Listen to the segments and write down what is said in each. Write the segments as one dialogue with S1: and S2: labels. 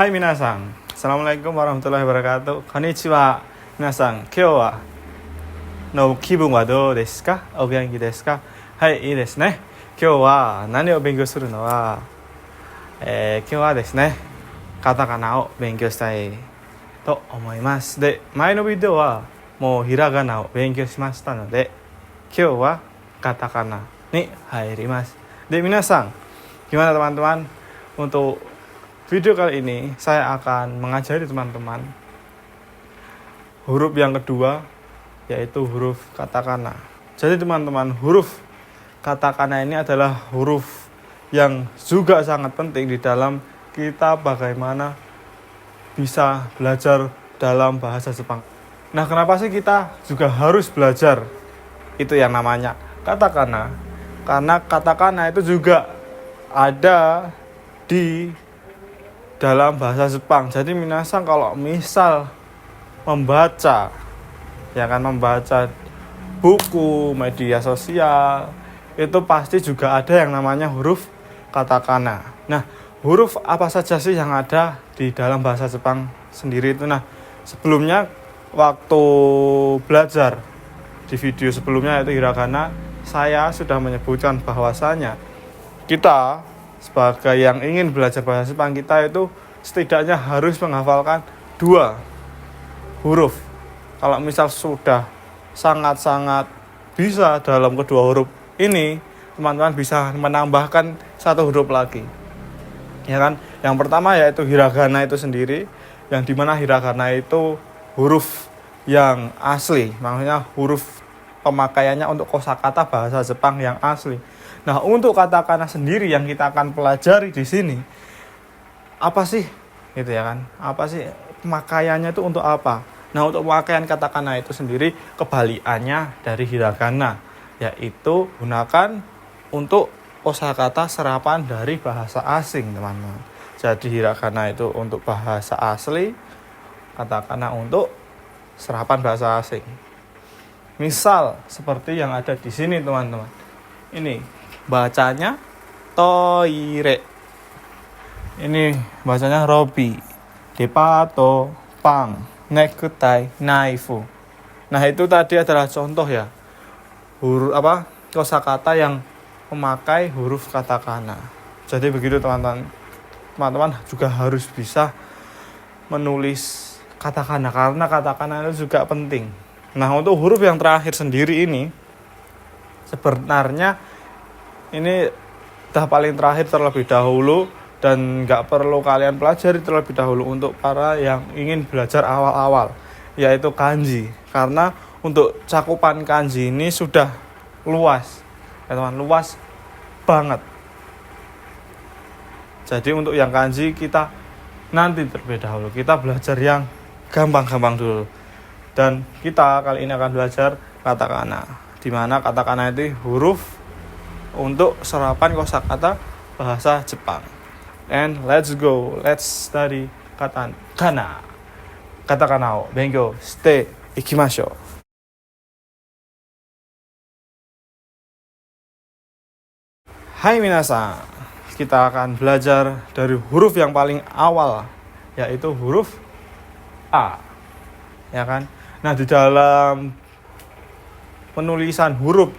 S1: Hai minasan, Assalamualaikum warahmatullahi wabarakatuh. Konnichiwa minasan, kyou wa no kibun wa dou desu ka? O genki desu ka? Hai, ii desu ne. Kyou wa nani o benkyou suru no wa kyou wa desu ne, katakana o benkyou shitai to omoimasu. De, mae no video wa mou hiragana o benkyou shimashita node, kyou wa katakana ni hairimasu. De, minasan, gimana teman-teman? Untuk video kali ini saya akan mengajari teman-teman huruf yang kedua, yaitu huruf katakana. Jadi teman-teman, huruf katakana ini adalah huruf yang juga sangat penting di dalam kita bagaimana bisa belajar dalam bahasa Jepang. Nah, kenapa sih kita juga harus belajar itu yang namanya katakana? Karena katakana itu juga ada di dalam bahasa Jepang. Jadi minasan kalau misal membaca, ya kan, membaca buku, media sosial, itu pasti juga ada yang namanya huruf katakana. Nah, huruf apa saja sih yang ada di dalam bahasa Jepang sendiri itu? Nah, sebelumnya waktu belajar di video sebelumnya yaitu hiragana, saya sudah menyebutkan bahwasanya kita sebagai yang ingin belajar bahasa Jepang, kita itu setidaknya harus menghafalkan 2 huruf. Kalau misal sudah sangat-sangat bisa dalam kedua huruf ini, teman-teman bisa menambahkan 1 huruf lagi, ya kan? Yang pertama yaitu hiragana itu sendiri, yang dimana hiragana itu huruf yang asli, maksudnya huruf pemakaiannya untuk kosakata bahasa Jepang yang asli. Nah, untuk katakana sendiri yang kita akan pelajari di sini, apa sih? Gitu ya kan? Apa sih pemakaiannya itu untuk apa? Nah, untuk pemakaian katakana itu sendiri kebalikannya dari hiragana, yaitu gunakan untuk kosakata serapan dari bahasa asing, teman-teman. Jadi hiragana itu untuk bahasa asli, katakana untuk serapan bahasa asing. Misal seperti yang ada di sini, teman-teman. Ini bacanya toire. Ini bacanya Robi, depato, pang, necktie, knife. Nah, itu tadi adalah contoh ya, huruf kosakata yang memakai huruf katakana. Jadi begitu teman-teman. Teman-teman juga harus bisa menulis katakana karena katakana itu juga penting. Nah, untuk huruf yang terakhir sendiri ini sebenarnya ini dah paling terakhir terlebih dahulu dan nggak perlu kalian pelajari terlebih dahulu untuk para yang ingin belajar awal-awal, yaitu kanji. Karena untuk cakupan kanji ini sudah luas, ya teman, luas banget. Jadi untuk yang kanji kita nanti terlebih dahulu, kita belajar yang gampang-gampang dulu. Dan kita kali ini akan belajar katakana, di mana katakana itu huruf untuk serapan kosakata bahasa Jepang. And let's go, let's study katakana. Katakana o benkyou shite ikimashou. Hai minasan, kita akan belajar dari huruf yang paling awal, yaitu huruf A, ya kan? Nah, di dalam penulisan huruf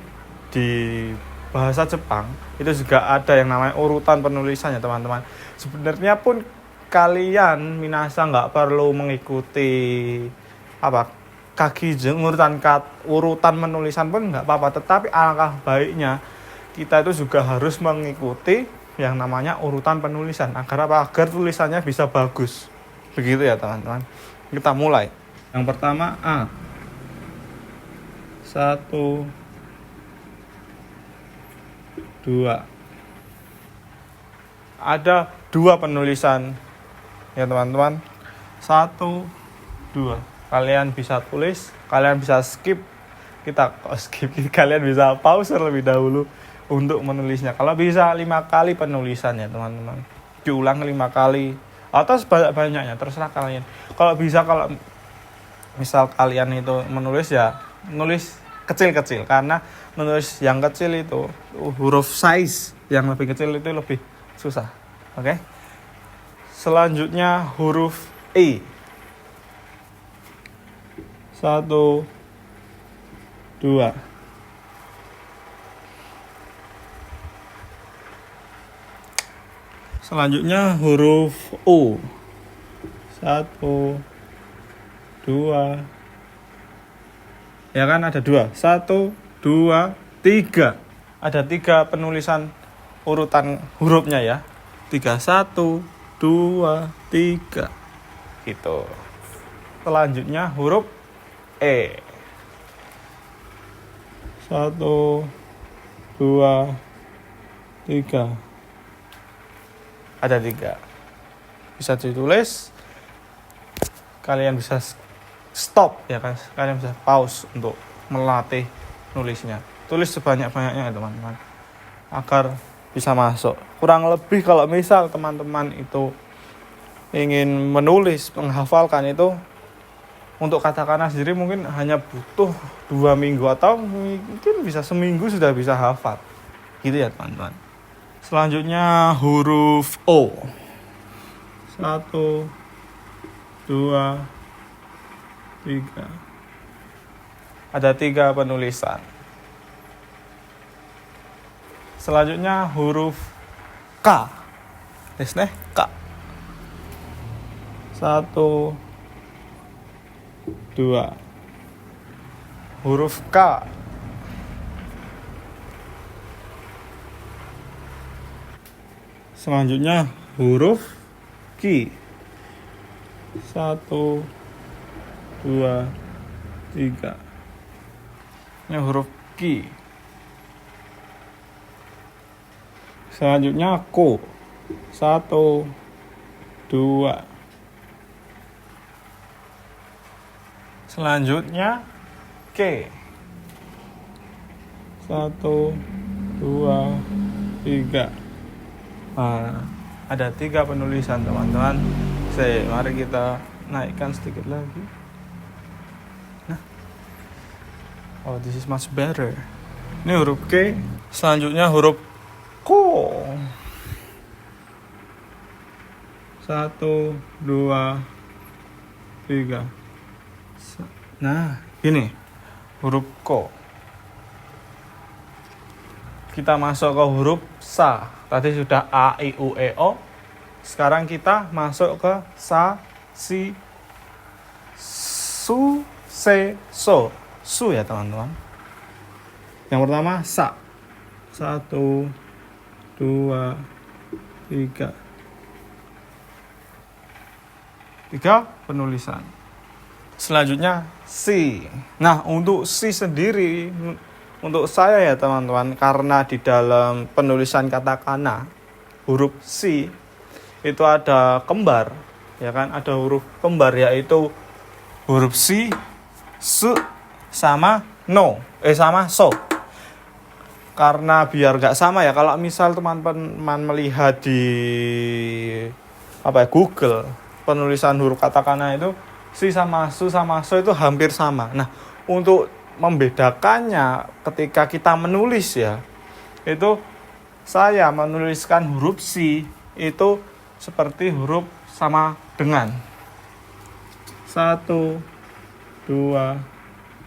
S1: di bahasa Jepang itu juga ada yang namanya urutan penulisannya, teman-teman. Sebenarnya pun kalian minasan nggak perlu mengikuti kakijeng, urutan penulisan pun nggak apa-apa. Tetapi alangkah baiknya kita itu juga harus mengikuti yang namanya urutan penulisan agar tulisannya bisa bagus. Begitu ya teman-teman. Kita mulai. Yang pertama A. 1, 2. Ada 2 penulisan ya teman-teman. 1, 2. Kalian bisa tulis, kalian bisa skip. Kalian bisa pause terlebih dahulu untuk menulisnya. Kalau bisa 5 kali penulisannya, teman-teman. Diulang 5 kali atau sebanyak-banyaknya, terserah kalian. Kalau misal kalian itu menulis, ya nulis kecil-kecil, karena menulis yang kecil itu huruf size yang lebih kecil itu lebih susah. Oke. Selanjutnya huruf E. 1, 2. Selanjutnya huruf O. 1, 2. Ya kan ada 2. 1, 2, 3. Ada 3 penulisan urutan hurufnya ya. 3, 1, 2, 3. Gitu. Selanjutnya huruf E. 1, 2, 3. Ada 3. Bisa ditulis. Kalian bisa stop ya kan. Kalian bisa pause untuk melatih nulisnya. Tulis sebanyak-banyaknya teman-teman. Agar bisa masuk. Kurang lebih kalau misal teman-teman itu ingin menulis, menghafalkan itu untuk katakana sendiri mungkin hanya butuh 2 minggu atau mungkin bisa seminggu sudah bisa hafal. Gitu ya teman-teman. Selanjutnya huruf O. 1, 2, 3. Ada 3 penulisan. Selanjutnya huruf K. K. 1, 2. Huruf K. Selanjutnya huruf Q. 1, 2, 3. Ini huruf Q. Selanjutnya Ko. 1, 2. Selanjutnya K. 1, 2, 3. Nah, ada 3 penulisan teman-teman. Mari kita naikkan sedikit lagi. Nah. Oh, this is much better. Ini huruf K. Selanjutnya huruf Ko. 1, 2, 3. Nah, gini. Huruf Ko. Kita masuk ke huruf Sa. Tadi sudah A, I, U, E, O. Sekarang kita masuk ke Sa, Si, Su, Se, So. Su ya teman-teman. Yang pertama Sa. 1, 2, 3. 3 penulisan. Selanjutnya Si. Nah, untuk Si sendiri, untuk saya ya teman-teman, karena di dalam penulisan katakana huruf Si itu ada kembar, ya kan? Ada huruf kembar yaitu huruf Si, Su sama No, sama So. Karena biar gak sama ya, kalau misal teman-teman melihat di Google, penulisan huruf katakana itu Si sama Su sama So itu hampir sama. Nah, untuk membedakannya ketika kita menulis ya, itu saya menuliskan huruf Si itu seperti huruf sama dengan 1, 2,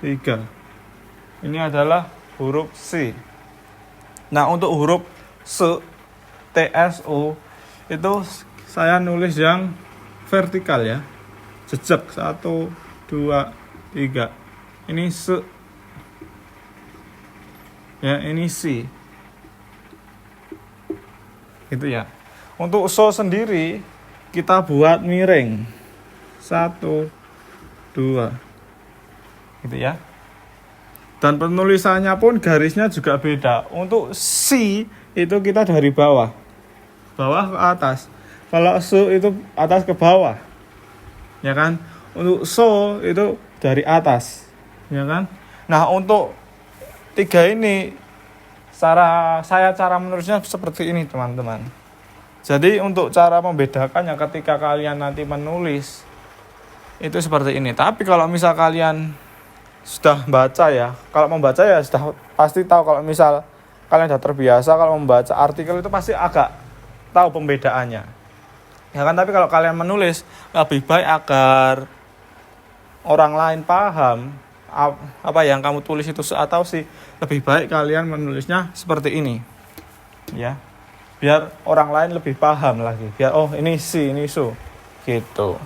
S1: 3. Ini adalah huruf Si. Nah, untuk huruf TSO itu saya nulis yang vertikal ya. Jejak 1, 2, 3. Ini Se. Ya, ini Si. Gitu ya. Untuk So sendiri kita buat miring. 1, 2. Gitu ya. Dan penulisannya pun garisnya juga beda. Untuk Si itu kita dari bawah ke atas. Kalau So itu atas ke bawah. Ya kan? Untuk So itu dari atas. Ya kan? Nah, untuk 3 ini cara menulisnya seperti ini, teman-teman. Jadi untuk cara membedakannya ketika kalian nanti menulis itu seperti ini. Tapi kalau misal kalian sudah baca ya, kalau membaca ya sudah pasti tahu. Kalau misal kalian sudah terbiasa kalau membaca artikel itu pasti agak tahu pembedaannya. Ya kan, tapi kalau kalian menulis lebih baik agar orang lain paham apa yang kamu tulis itu atau sih, lebih baik kalian menulisnya seperti ini. Ya. Biar orang lain lebih paham lagi. Biar oh ini si, ini su. Gitu.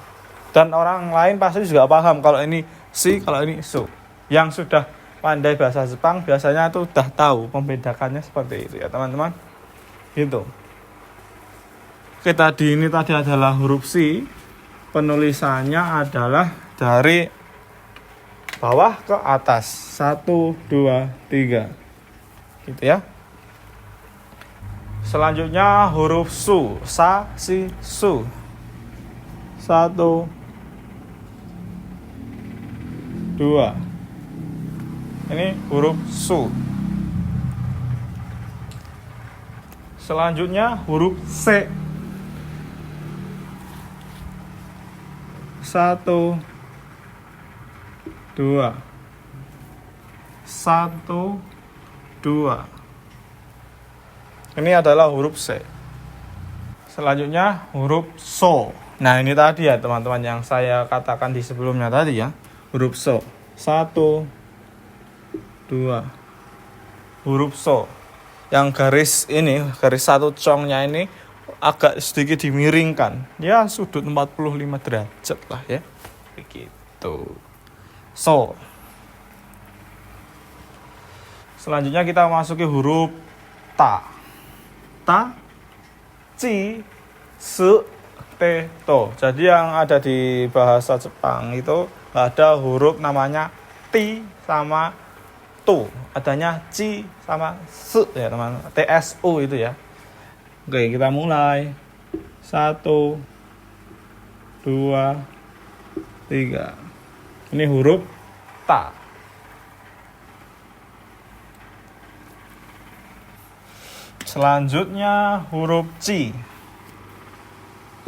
S1: Dan orang lain pasti juga paham kalau ini si, kalau ini su. Yang sudah pandai bahasa Jepang biasanya tuh udah tahu membedakannya seperti itu ya, teman-teman. Gitu. Oke, ini tadi adalah huruf Si. Penulisannya adalah dari bawah ke atas. 1, 2, 3. Gitu ya. Selanjutnya huruf Su. Sa, Si, Su. 1, 2. Ini huruf Su. Selanjutnya huruf Se. 1, 2. 1, 2. Ini adalah huruf C. Selanjutnya huruf So. Nah, ini tadi ya teman-teman yang saya katakan di sebelumnya tadi ya. Huruf So. 1, 2. Huruf So. Yang garis satu congnya ini agak sedikit dimiringkan. Ya, sudut 45 derajat lah ya. Begitu. So. Selanjutnya kita masuki huruf Ta. Ta, Ci, Su, Te, To. Jadi yang ada di bahasa Jepang itu ada huruf namanya Ti sama Tu. Adanya Ci sama Su ya teman. TSU itu ya. Oke, kita mulai. 1, 2, 3. Ini huruf Ta. Selanjutnya huruf Ci.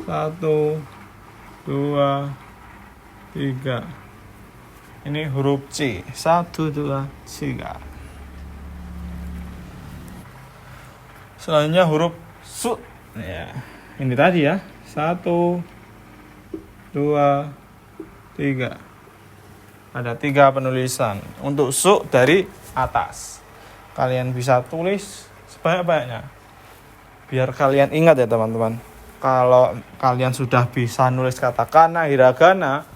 S1: 1, 2, 3. Ini huruf C. 1, 2, 3. Selanjutnya huruf Su. Ya, ini tadi ya. 1, 2, 3. Ada 3 penulisan. Untuk Su dari atas. Kalian bisa tulis sebanyak-banyaknya. Biar kalian ingat ya teman-teman. Kalau kalian sudah bisa nulis katakana, hiragana,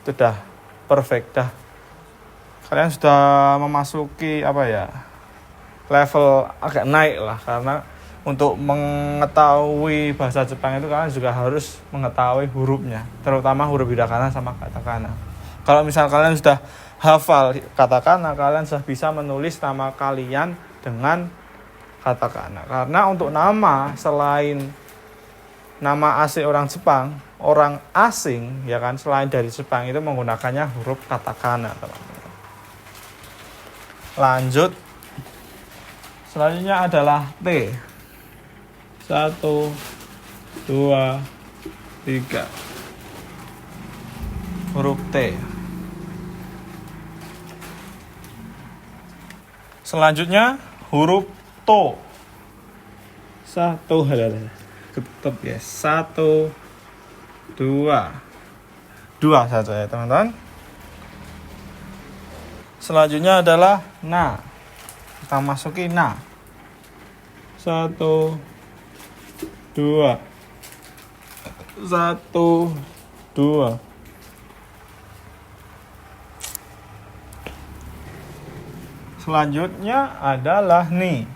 S1: itu dah perfect dah. Kalian sudah memasuki level agak naik lah, karena untuk mengetahui bahasa Jepang itu kalian juga harus mengetahui hurufnya, terutama huruf hiragana sama katakana. Kalau misal kalian sudah hafal katakana, kalian sudah bisa menulis nama kalian dengan katakana. Karena untuk nama selain nama asli orang Jepang, orang asing ya kan, selain dari Jepang itu menggunakannya huruf katakana, teman-teman. Lanjut. Selanjutnya adalah T. 1, 2, 3. Huruf T. Selanjutnya huruf To. 1, ketutup ya. 1, 2. 2 saja ya teman-teman. Selanjutnya adalah Na. Kita masuki Na. 1, 2. 1, 2. Selanjutnya adalah Ni.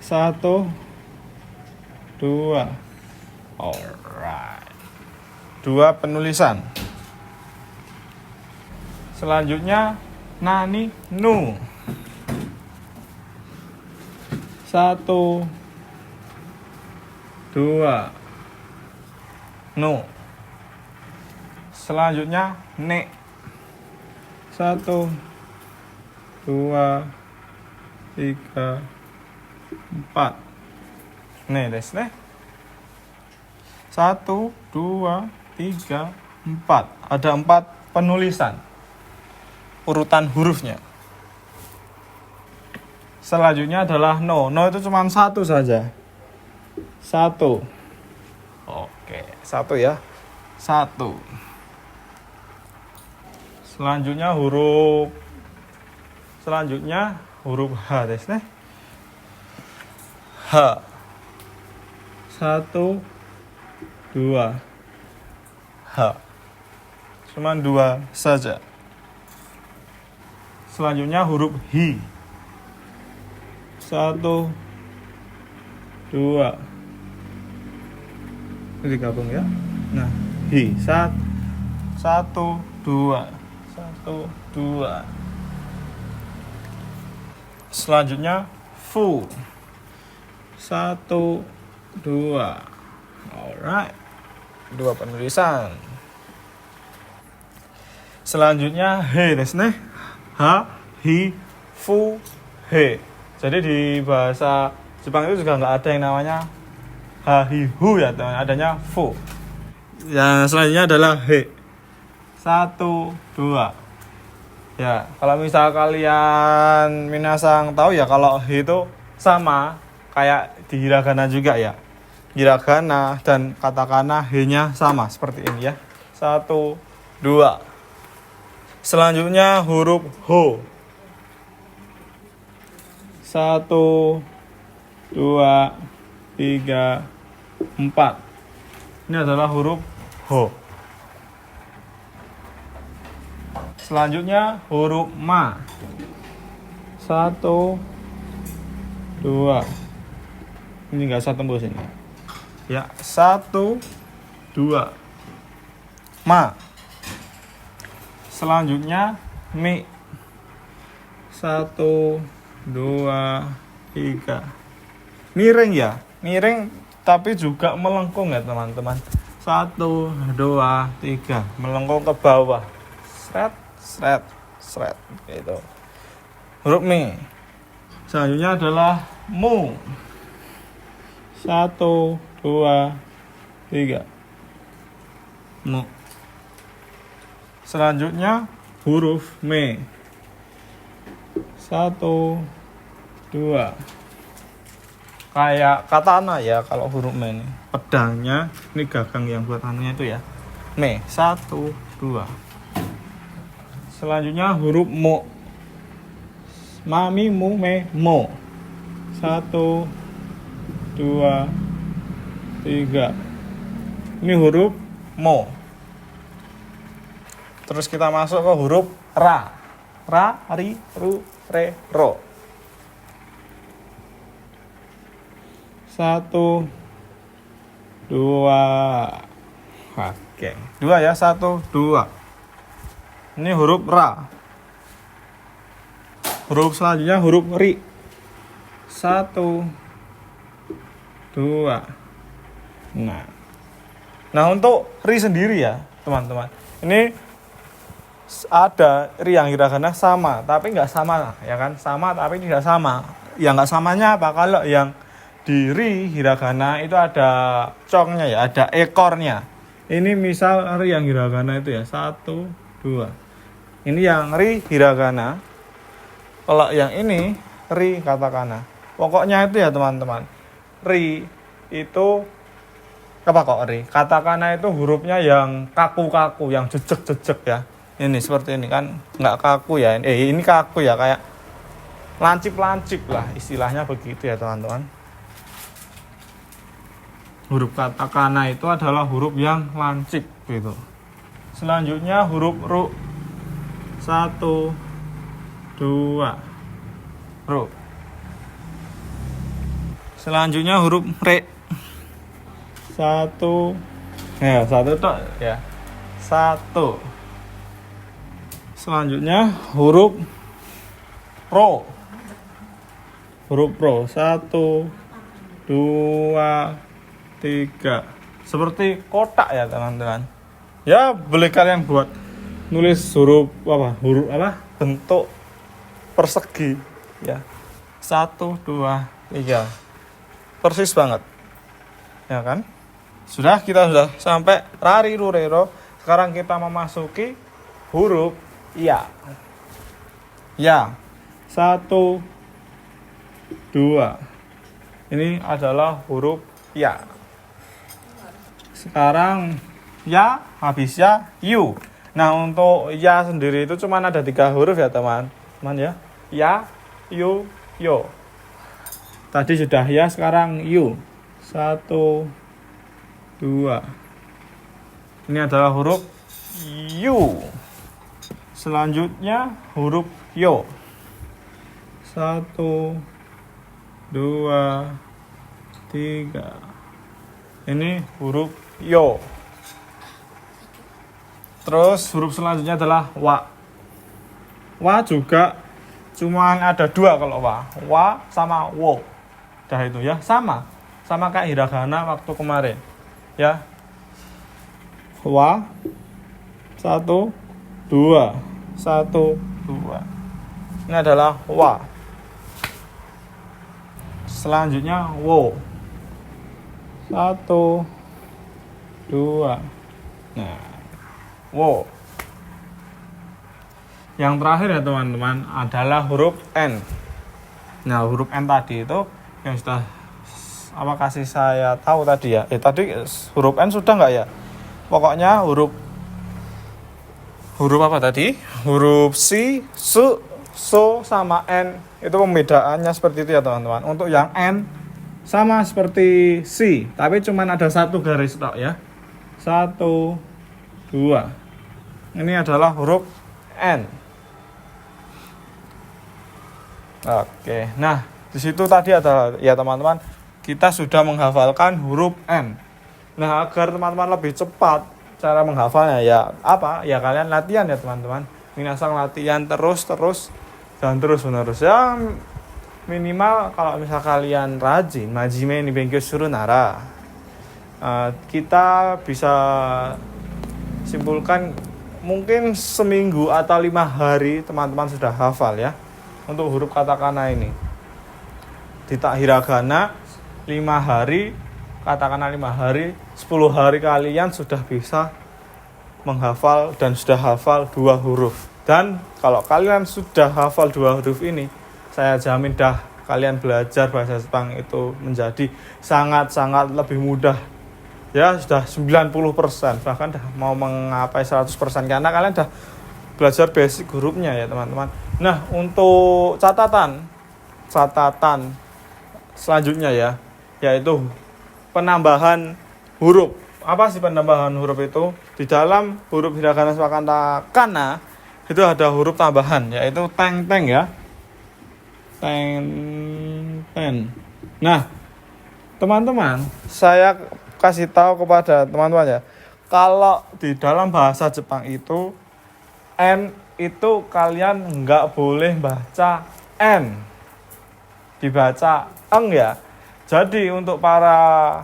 S1: 1, 2. Alright. 2 penulisan. Selanjutnya Nani Nu. 1, 2. Nu. Selanjutnya Ne. 1, 2, 3, 4. Nih des ne. 1, 2, 3, 4. Ada 4 penulisan urutan hurufnya. Selanjutnya adalah No. No itu cuma 1 saja. Satu. Oke, satu ya. Satu. Selanjutnya huruf H tes nih. H. Satu, dua. H. Cuma dua saja. Selanjutnya huruf Hi. Satu, dua. Ini digabung ya. Nah, Hi. Satu, dua. Satu, dua. Selanjutnya Fu. Satu, dua. Alright. Dua penulisan. Selanjutnya He nih. Ha, Hi, Fu, He. Jadi di bahasa Jepang itu juga nggak ada yang namanya Ha, Hi, Hu ya teman. Adanya Fu. Yang selanjutnya adalah He. Satu, dua. Ya, kalau misal kalian minasang tahu ya kalau He itu sama kayak di hiragana juga ya. Hiragana dan katakana He-nya sama seperti ini ya. Satu, dua. Selanjutnya huruf Ho. Satu, dua, tiga, empat. Ini adalah huruf Ho. Selanjutnya huruf Ma. Satu, dua. Ini nggak usah tembus ini. Ya, satu, dua. Ma. Selanjutnya Mi. Satu, dua, tiga. Miring ya, miring tapi juga melengkung ya teman-teman. Satu, dua, tiga. Melengkung ke bawah. Sret gitu. Huruf Mi. Selanjutnya adalah Mu. Satu, dua, tiga. Mu. Selanjutnya huruf Me. Satu, dua. Kayak katana ya kalau huruf Me ini. Pedangnya, ini gagang yang buat anunya itu ya. Me. Satu, dua. Selanjutnya huruf Mo. Mami, Mu, Me, Mo. Satu, dua, tiga. Ini huruf Mo. Terus kita masuk ke huruf Ra. Ra, Ri, Ru, Re, Ro. Satu, dua. Oke. Dua ya, satu, dua. Ini huruf Ra. Huruf selanjutnya huruf Ri. Satu, dua. Nah untuk Ri sendiri ya teman-teman. Ini ada Ri yang hiragana sama, tapi nggak sama ya kan? Sama tapi tidak sama. Yang nggak samanya apa? Kalau yang di Ri hiragana itu ada congnya ya, ada ekornya. Ini misal Ri yang hiragana itu ya, satu, dua. Ini yang Ri hiragana. Kalau yang ini Ri katakana. Pokoknya itu ya teman-teman. Ri itu apa kok Ri? Katakana itu hurufnya yang kaku-kaku, yang jejek-jejek ya. Ini seperti ini kan, nggak kaku ya. Ini kaku ya, kayak lancip-lancip lah istilahnya begitu ya teman-teman. Huruf katakana itu adalah huruf yang lancip gitu. Selanjutnya huruf Ru. Satu, dua. Ru. Selanjutnya huruf Re. Satu. Ya, satu tok ya. Satu. Selanjutnya huruf Ro. Huruf Ro. Satu, dua, tiga. Seperti kotak ya teman-teman. Ya boleh kalian buat nulis huruf apa bentuk persegi ya. Satu, dua, tiga. Persis banget ya kan. Kita sudah sampai Rari Rurero. Sekarang kita memasuki huruf Ya. Ya. Satu, dua. Ini adalah huruf ya. Sekarang ya, habisnya yu. Nah, untuk ya sendiri itu cuma ada 3 huruf ya teman-teman ya. Ya, yu, yo. Tadi sudah ya, sekarang yu. 1, 2. Ini adalah huruf yu. Selanjutnya huruf yo. 1, 2, 3. Ini huruf yo. Terus huruf selanjutnya adalah wa. Wa juga cuma ada 2 kalau wa. Wa sama wo. Dah itu ya, sama kayak hiragana waktu kemarin. Ya. Wa 1, 2. 1, 2. Ini adalah wa. Selanjutnya wo. 1, 2. Nah, wo. Yang terakhir ya teman-teman adalah huruf N. Nah, huruf N tadi itu yang sudah kasih saya tahu tadi ya. Tadi huruf N sudah enggak ya? Pokoknya huruf apa tadi? Huruf si, su, so sama N itu pembedaannya seperti itu ya teman-teman. Untuk yang N sama seperti si, tapi cuma ada 1 garis tok ya. 1, 2. Ini adalah huruf N. Oke, nah di situ tadi adalah ya teman-teman, kita sudah menghafalkan huruf N. Nah, agar teman-teman lebih cepat cara menghafalnya ya apa? Ya kalian latihan ya teman-teman. Minasang latihan terus dan terus menerus ya. Minimal kalau misal kalian rajin, majime ni benkyou suru nara, kita bisa simpulkan mungkin seminggu atau 5 hari teman-teman sudah hafal ya untuk huruf katakana ini. Di tak hiragana 5 hari, katakanlah 5 hari, 10 hari kalian sudah bisa menghafal dan sudah hafal 2 huruf. Dan kalau kalian sudah hafal 2 huruf ini, saya jamin dah kalian belajar bahasa Jepang itu menjadi sangat-sangat lebih mudah. Ya, sudah 90%, bahkan dah mau mengapai 100% karena kalian dah belajar basic hurufnya ya, teman-teman. Nah, untuk catatan selanjutnya ya, yaitu penambahan huruf. Apa sih penambahan huruf itu? Di dalam huruf hiragana sama katakana itu ada huruf tambahan, yaitu teng-teng ya. Teng. Nah, teman-teman, saya kasih tahu kepada teman-teman ya, kalau di dalam bahasa Jepang itu N itu kalian nggak boleh baca N, dibaca eng ya. Jadi untuk para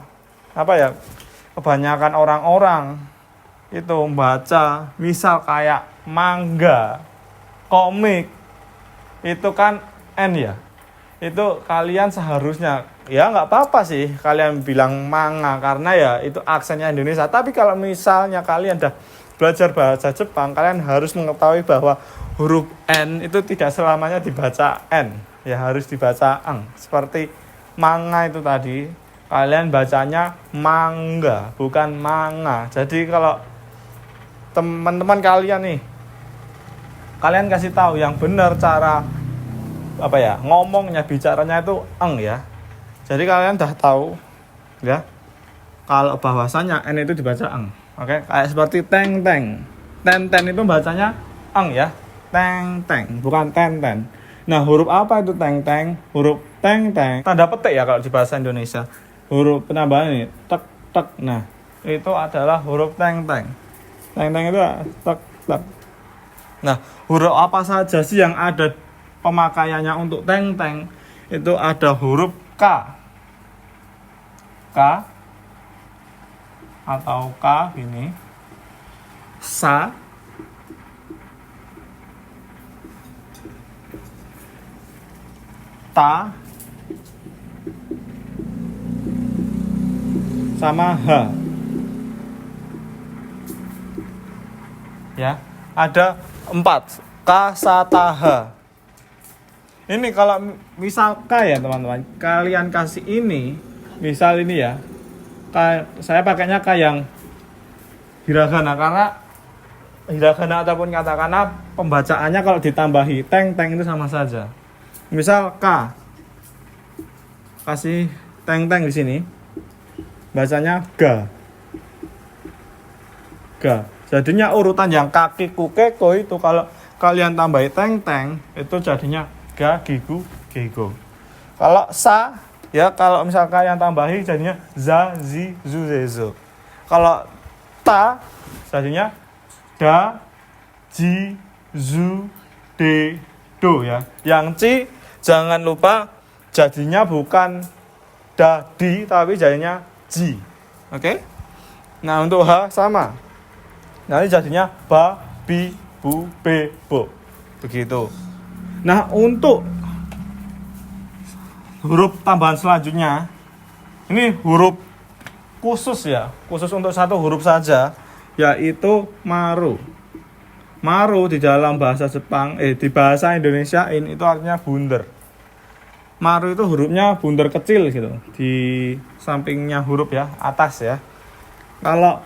S1: kebanyakan orang-orang itu membaca misal kayak manga, komik, itu kan N ya. Itu kalian seharusnya ya nggak apa-apa sih kalian bilang manga karena ya itu aksennya Indonesia. Tapi kalau misalnya kalian udah belajar bahasa Jepang, kalian harus mengetahui bahwa huruf N itu tidak selamanya dibaca N, ya harus dibaca eng. Seperti manga itu tadi, kalian bacanya manga, bukan manga. Jadi kalau teman-teman kalian nih, kalian kasih tahu yang benar cara ngomongnya, bicaranya itu eng ya. Jadi kalian udah tahu ya kalau bahwasanya N itu dibaca eng. Oke, kayak seperti teng-teng. Ten-ten itu bacanya eng ya. Teng-teng, bukan ten-ten. Nah, huruf apa itu teng-teng? Huruf teng-teng. Tanda petik ya kalau di bahasa Indonesia. Huruf penambahan ini tek-tek. Nah, itu adalah huruf teng-teng. Teng-teng itu tek-tek. Nah, huruf apa saja sih yang ada pemakaiannya untuk teng-teng? Itu ada huruf K. K atau K ini, sa, ta, sama h. Ya, ada 4. K, sa, ta, h. Ini kalau misal K ya teman-teman, kalian kasih ini, misal ini ya, Saya pakainya K yang hiragana karena hiragana ataupun katakana pembacaannya kalau ditambahi teng itu sama saja. Misal K, kasih teng di sini, bacanya ga. Jadinya urutan yang kaki kukeko itu kalau kalian tambahi teng itu jadinya ga gigu gego. Kalau sa ya, kalau misal kalian tambahi jadinya za zi zu zezo. Kalau ta jadinya da ji zu de do ya. Yang ci jangan lupa jadinya bukan da di tapi jadinya ji. Oke? Nah, untuk H sama. Nanti jadinya ba bi bu be bo. Begitu. Nah, untuk huruf tambahan selanjutnya ini huruf khusus ya, khusus untuk satu huruf saja, yaitu maru. Maru di dalam bahasa Jepang, di bahasa Indonesia ini itu artinya bunder. Maru itu hurufnya bunder kecil gitu, di sampingnya huruf ya, atas ya. Kalau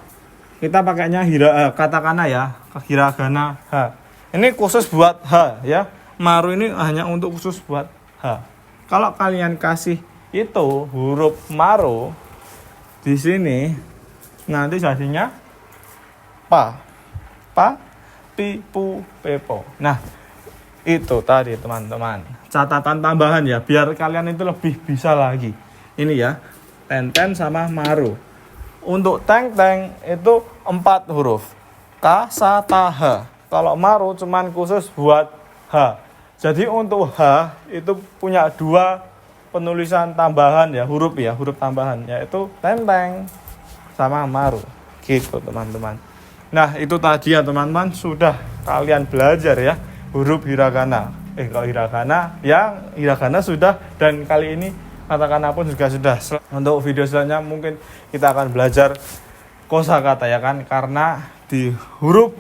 S1: kita pakainya katakana ya, hiragana H. Ini khusus buat H ya. Maru ini hanya untuk khusus buat H. Kalau kalian kasih itu huruf maru di sini, nanti jadinya pa, pi, pu, pepo. Nah, itu tadi teman-teman. Catatan tambahan ya, biar kalian itu lebih bisa lagi. Ini ya, tenten sama maru. Untuk teng itu 4 huruf. K, sa, ta, h. Kalau maru cuman khusus buat H. Jadi untuk H itu punya 2 penulisan tambahan ya, huruf tambahan, yaitu tenteng sama maru. Gitu teman-teman. Nah, itu tadi ya teman-teman, sudah kalian belajar ya huruf hiragana. Kalau hiragana sudah, dan kali ini katakana pun juga sudah. Untuk video selanjutnya mungkin kita akan belajar kosakata ya kan, karena di huruf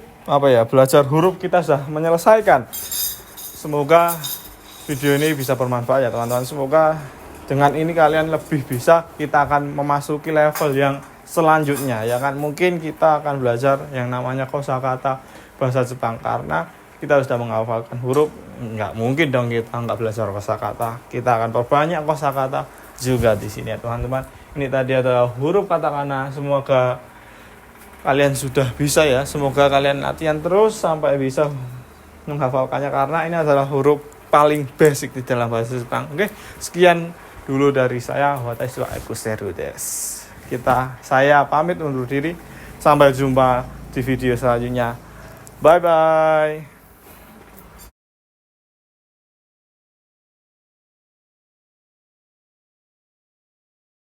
S1: belajar huruf kita sudah menyelesaikan. Semoga video ini bisa bermanfaat ya teman-teman. Semoga dengan ini kalian lebih bisa, kita akan memasuki level yang selanjutnya ya kan. Mungkin kita akan belajar yang namanya kosakata bahasa Jepang, karena kita sudah menghafalkan huruf. Nggak mungkin dong kita nggak belajar kosakata. Kita akan perbanyak kosakata juga di sini ya teman-teman. Ini tadi adalah huruf katakana. Semoga kalian sudah bisa ya. Semoga kalian latihan terus sampai bisa menghafalkannya, karena ini adalah huruf paling basic di dalam bahasa Jepang. Oke, sekian dulu dari saya. Watashi wa ikuseru desu. Saya pamit undur diri. Sampai jumpa di video selanjutnya. Bye bye.